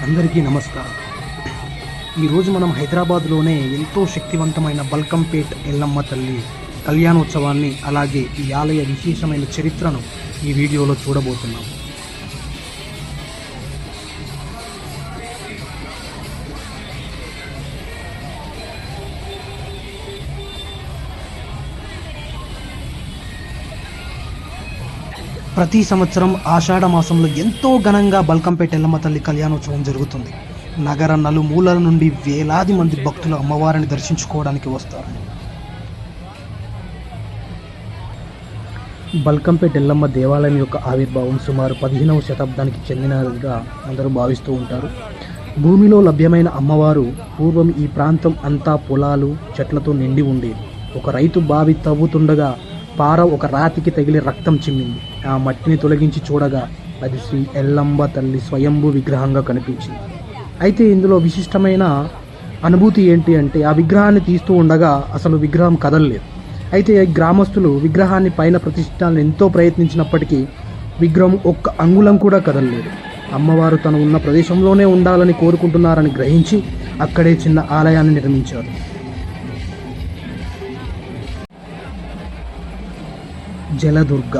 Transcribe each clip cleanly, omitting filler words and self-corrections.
అందరికీ నమస్కారం. ఈరోజు మనం హైదరాబాద్లోనే ఎంతో శక్తివంతమైన బల్కంపేట్ ఎల్లమ్మ తల్లి కళ్యాణోత్సవాన్ని, అలాగే ఈ ఆలయ విశేషమైన చరిత్రను ఈ వీడియోలో చూడబోతున్నాం. ప్రతి సంవత్సరం ఆషాఢ మాసంలో ఎంతో ఘనంగా బల్కంపేట ఎల్లమ్మ తల్లి కళ్యాణోత్సవం జరుగుతుంది. నగర నలుమూలల నుండి వేలాది మంది భక్తులు అమ్మవారిని దర్శించుకోవడానికి వస్తారు. బల్కంపేట ఎల్లమ్మ దేవాలయం యొక్క ఆవిర్భావం సుమారు 15వ శతాబ్దానికి చెందినదిగా అందరూ భావిస్తూ ఉంటారు. భూమిలో లభ్యమైన అమ్మవారు పూర్వం ఈ ప్రాంతం అంతా పొలాలు, చెట్లతో నిండి ఉండేది. ఒక రైతు బావి తవ్వుతుండగా పార ఒక రాతికి తగిలి రక్తం చిమ్మింది. ఆ మట్టిని తొలగించి చూడగా అది శ్రీ ఎల్లమ్మ తల్లి స్వయంభూ విగ్రహంగా కనిపించింది. అయితే ఇందులో విశిష్టమైన అనుభూతి ఏంటి అంటే, ఆ విగ్రహాన్ని తీస్తూ ఉండగా అసలు విగ్రహం కదలలేదు. అయితే గ్రామస్తులు విగ్రహాన్ని పైన ప్రతిష్ఠించాలని ఎంతో ప్రయత్నించినప్పటికీ విగ్రహం ఒక్క అంగుళం కూడా కదలలేదు. అమ్మవారు తను ఉన్న ప్రదేశంలోనే ఉండాలని కోరుకుంటున్నారని గ్రహించి అక్కడే చిన్న ఆలయాన్ని నిర్మించారు. జలదుర్గ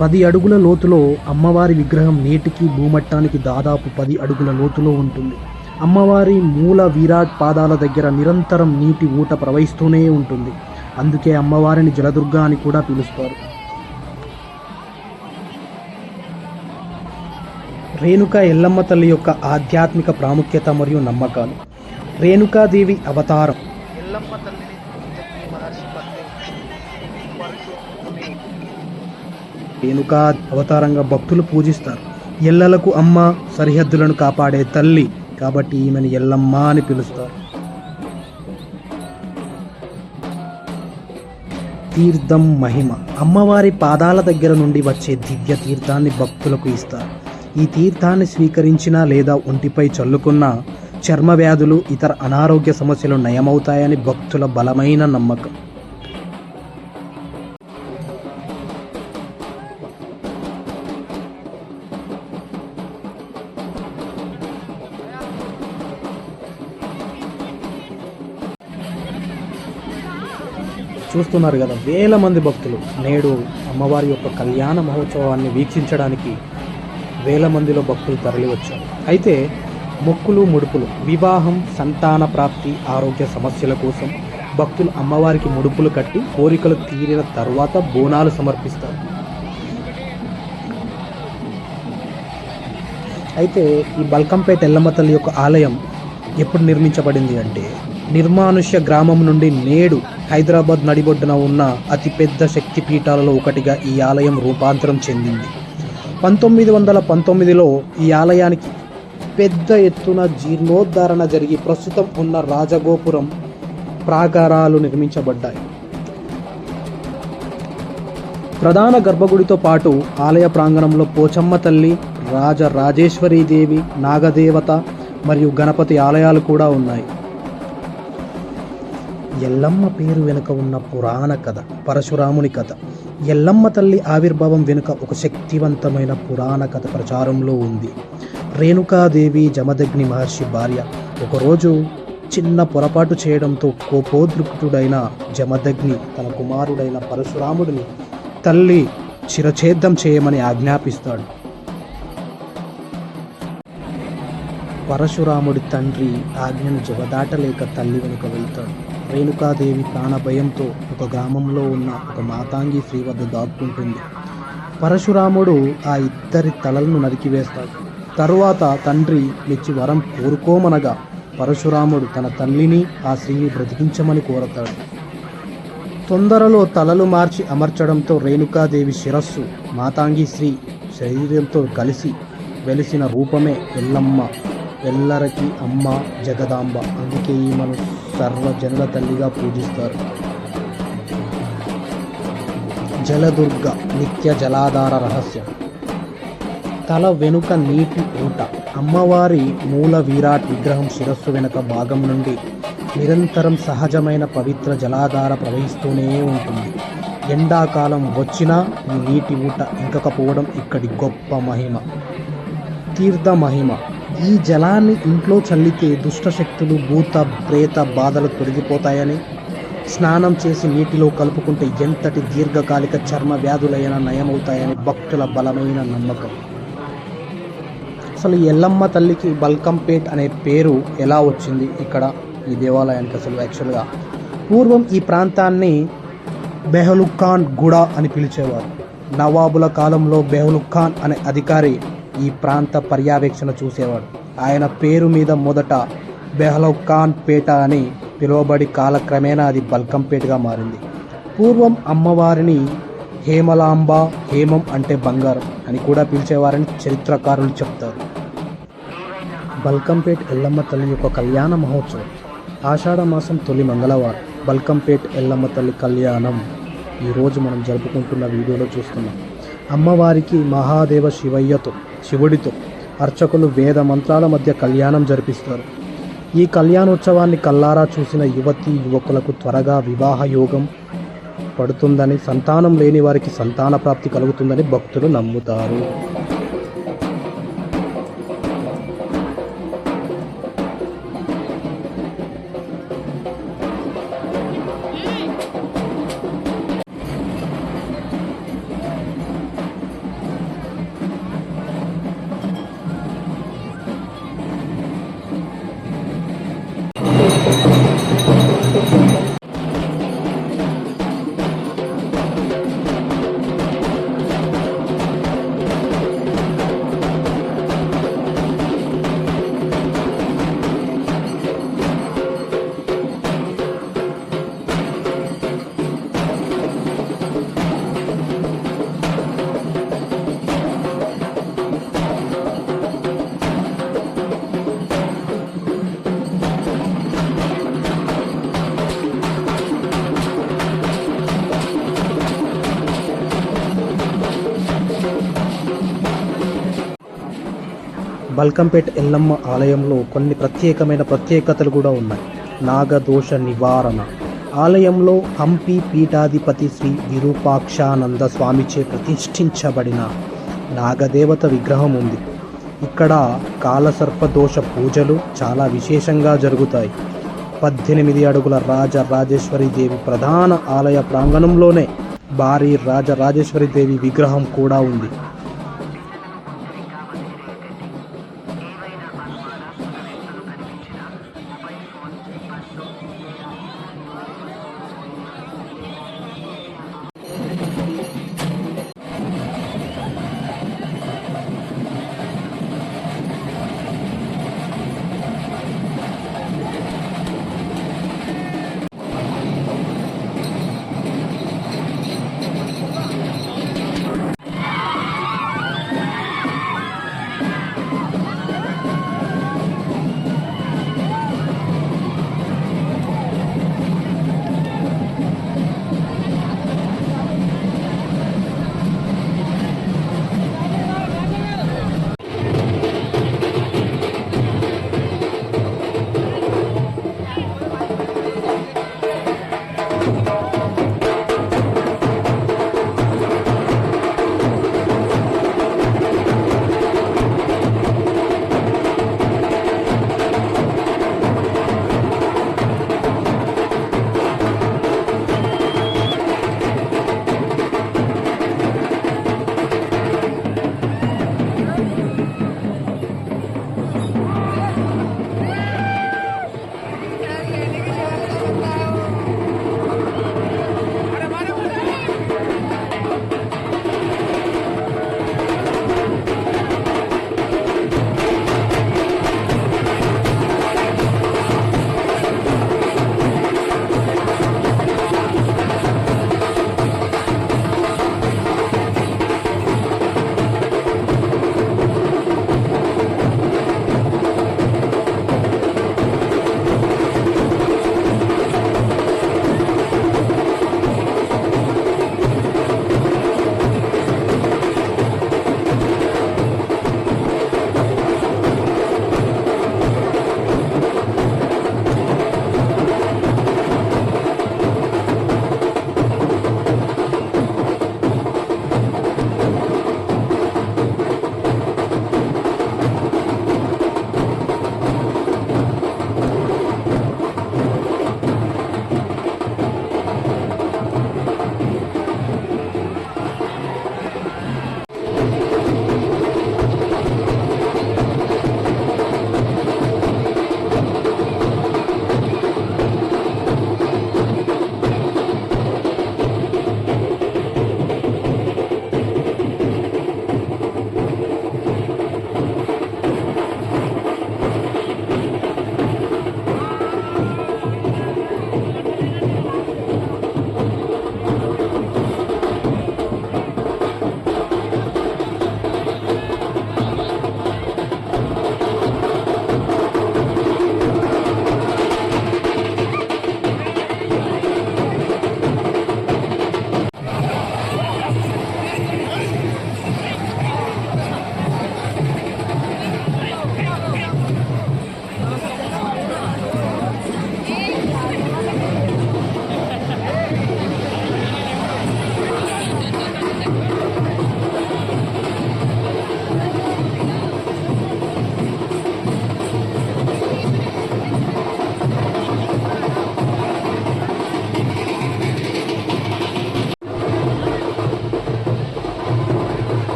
10 అడుగుల లోతులో అమ్మవారి విగ్రహం నేటికి భూమట్టానికి దాదాపు 10 అడుగుల లోతులో ఉంటుంది. అమ్మవారి మూల విరాట్ పాదాల దగ్గర నిరంతరం నీటి ఊట ప్రవహిస్తూనే ఉంటుంది. అందుకే అమ్మవారిని జలదుర్గ అని కూడా పిలుస్తారు. రేణుకా ఎల్లమ్మ తల్లి యొక్క ఆధ్యాత్మిక ప్రాముఖ్యత మరియు నమ్మకాలు. రేణుకాదేవి అవతారం. ఎల్లమ్మ తల్లిని రేణుకా అవతారంగా భక్తులు పూజిస్తారు. ఎల్లలకు అమ్మ, సరిహద్దులను కాపాడే తల్లి కాబట్టి ఈమెను ఎల్లమ్మ అని పిలుస్తారు. తీర్థం మహిమ. అమ్మవారి పాదాల దగ్గర నుండి వచ్చే దివ్య తీర్థాన్ని భక్తులకు ఇస్తారు. ఈ తీర్థాన్ని స్వీకరించినా లేదా ఒంటిపై చల్లుకున్న చర్మ వ్యాధులు, ఇతర అనారోగ్య సమస్యలు నయమవుతాయని భక్తుల బలమైన నమ్మకం. చూస్తున్నారు కదా, వేల మంది భక్తులు నేడు అమ్మవారి యొక్క కళ్యాణ మహోత్సవాన్ని వీక్షించడానికి వేల మందిలో భక్తులు తరలి వచ్చారు. అయితే మొక్కులు, ముడుపులు, వివాహం, సంతాన ప్రాప్తి, ఆరోగ్య సమస్యల కోసం భక్తులు అమ్మవారికి ముడుపులు కట్టి కోరికలు తీరిన తర్వాత బోనాలు సమర్పిస్తారు. అయితే ఈ బల్కంపేట ఎల్లమ్మ తల్లి యొక్క ఆలయం ఎప్పుడు నిర్మించబడింది అంటే, నిర్మానుష్య గ్రామం నుండి నేడు హైదరాబాద్ నడిబొడ్డున ఉన్న అతిపెద్ద శక్తిపీఠాలలో ఒకటిగా ఈ ఆలయం రూపాంతరం చెందింది. 1919లో ఈ ఆలయానికి పెద్ద ఎత్తున జీర్ణోద్ధరణ జరిగి ప్రస్తుతం ఉన్న రాజగోపురం, ప్రాకారాలు నిర్మించబడ్డాయి. ప్రధాన గర్భగుడితో పాటు ఆలయ ప్రాంగణంలో పోచమ్మ తల్లి, రాజరాజేశ్వరీదేవి, నాగదేవత మరియు గణపతి ఆలయాలు కూడా ఉన్నాయి. ఎల్లమ్మ పేరు వెనుక ఉన్న పురాణ కథ. పరశురాముని కథ. ఎల్లమ్మ తల్లి ఆవిర్భావం వెనుక ఒక శక్తివంతమైన పురాణ కథ ప్రచారంలో ఉంది. రేణుకాదేవి జమదగ్ని మహర్షి భార్య. ఒకరోజు చిన్న పొరపాటు చేయడంతో కోపోద్రిక్తుడైన జమదగ్ని తన కుమారుడైన పరశురాముడిని తల్లి శిరఛేదం చేయమని ఆజ్ఞాపిస్తాడు. పరశురాముడి తండ్రి ఆజ్ఞను జవదాటలేక తల్లి వెనుక వెళ్తాడు. రేణుకాదేవి ప్రాణభయంతో ఒక గ్రామంలో ఉన్న ఒక మాతాంగి స్త్రీ వద్ద దాక్కుంటుంది. పరశురాముడు ఆ ఇద్దరి తలలను నరికివేస్తాడు. తరువాత తండ్రి మెచ్చి వరం కోరుకోమనగా పరశురాముడు తన తల్లిని, ఆ స్త్రీని బ్రతికించమని కోరతాడు. తొందరలో తలలు మార్చి అమర్చడంతో రేణుకాదేవి శిరస్సు మాతాంగి స్త్రీ శరీరంతో కలిసి వెలిసిన రూపమే ఎల్లమ్మ, ఎల్లరికి అమ్మ, జగదాంబ. అందుకే ఈమెను సర్వజనుల తల్లిగా పూజిస్తారు. జలదుర్గ నిత్య జలాధార రహస్యం. తల వెనుక నీటి ఊట. అమ్మవారి మూల విరాట్ విగ్రహం శిరస్సు వెనుక భాగం నుండి నిరంతరం సహజమైన పవిత్ర జలాధార ప్రవహిస్తూనే ఉంటుంది. ఎండాకాలం వచ్చినా ఈ నీటి ఊట ఇంకకపోవడం ఇక్కడి గొప్ప మహిమ. తీర్థ మహిమ. ఈ జలాన్ని ఇంట్లో చల్లితే దుష్టశక్తులు భూత ప్రేత బాధలు తొలగిపోతాయని, స్నానం చేసి నీటిలో కలుపుకుంటే ఎంతటి దీర్ఘకాలిక చర్మ వ్యాధులైనా నయమవుతాయని భక్తుల బలమైన నమ్మకం. అసలు ఎల్లమ్మ తల్లికి బల్కంపేట్ అనే పేరు ఎలా వచ్చింది ఇక్కడ ఈ దేవాలయానికి? అసలు యాక్చువల్గా పూర్వం ఈ ప్రాంతాన్ని బెహలుఖాన్ గూడ అని పిలిచేవారు. నవాబుల కాలంలో బెహలుఖాన్ అనే అధికారి ఈ ప్రాంత పర్యవేక్షణ చూసేవాడు. ఆయన పేరు మీద మొదట బెహలుఖాన్ పేట అని పిలువబడి కాలక్రమేణా అది బల్కంపేట్గా మారింది. పూర్వం అమ్మవారిని హేమలాంబ, హేమం అంటే బంగారం అని కూడా పిలిచేవారని చరిత్రకారులు చెప్తారు. బల్కంపేట్ ఎల్లమ్మ తల్లి యొక్క కళ్యాణ మహోత్సవం ఆషాఢ మాసం తొలి మంగళవారం బల్కంపేట్ ఎల్లమ్మ తల్లి కళ్యాణం ఈరోజు మనం జరుపుకుంటున్న వీడియోలో చూస్తున్నాం. అమ్మవారికి మహాదేవ శివుడితో అర్చకులు వేద మంత్రాల మధ్య కళ్యాణం జరిపిస్తారు. ఈ కళ్యాణోత్సవాన్ని కల్లారా చూసిన యువతీ యువకులకు త్వరగా వివాహ యోగం పడుతుందని, సంతానం లేని వారికి సంతాన ప్రాప్తి కలుగుతుందని భక్తులు నమ్ముతారు. బల్కంపేట్ ఎల్లమ్మ ఆలయంలో కొన్ని ప్రత్యేకతలు కూడా ఉన్నాయి. నాగదోష నివారణ. ఆలయంలో హంపి పీఠాధిపతి శ్రీ విరూపాక్షానంద స్వామిచే ప్రతిష్ఠించబడిన నాగదేవత విగ్రహం ఉంది. ఇక్కడ కాలసర్పదోష పూజలు చాలా విశేషంగా జరుగుతాయి. 18 అడుగుల రాజరాజేశ్వరి దేవి ప్రధాన ఆలయ ప్రాంగణంలోనే భారీ రాజరాజేశ్వరి దేవి విగ్రహం కూడా ఉంది.